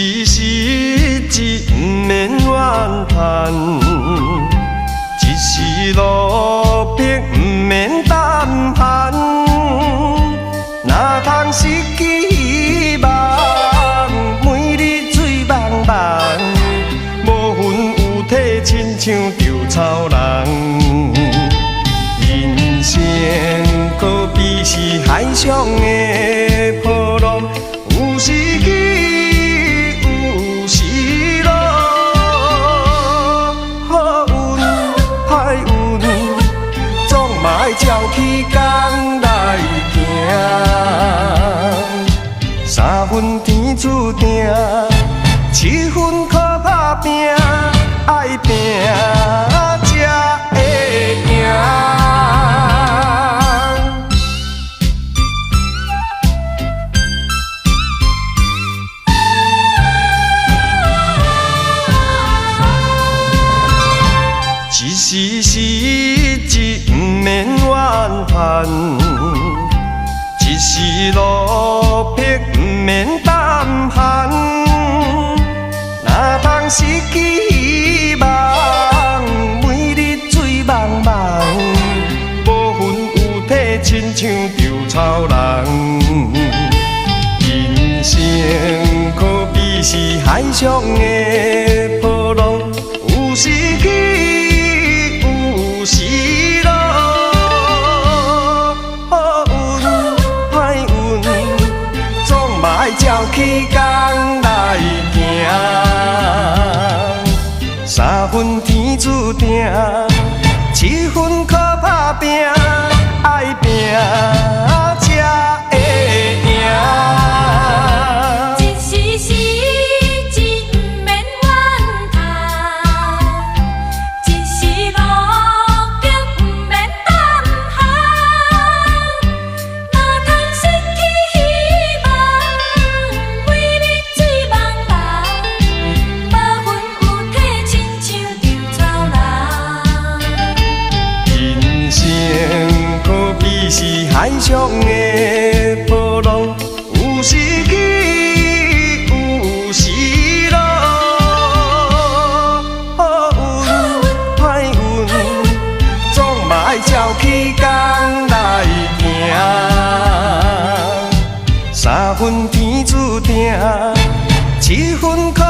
时时日不免怨叹，一时落魄不免胆寒。哪通失去希望，每日醉茫茫，无魂有体，亲像稻草人。人生可比是海上的波浪，有时起，有时落。好运歹运，总嘛爱照起工来行。三分天注定，7分靠打拼，爱拼才会赢。一时时日不免怨叹，一时落魄不免胆寒。哪通失去希望，每日醉茫茫，无魂有体，亲像稻草人。人生可比是海上的波浪，有时起。有时落，好运歹运，总嘛爱照起工来行。三分天注定，7分靠打拼，爱拼才会赢。是海上的波浪，有时起，有时落。好运歹运，总嘛爱照起工来行。三分天注定，7分靠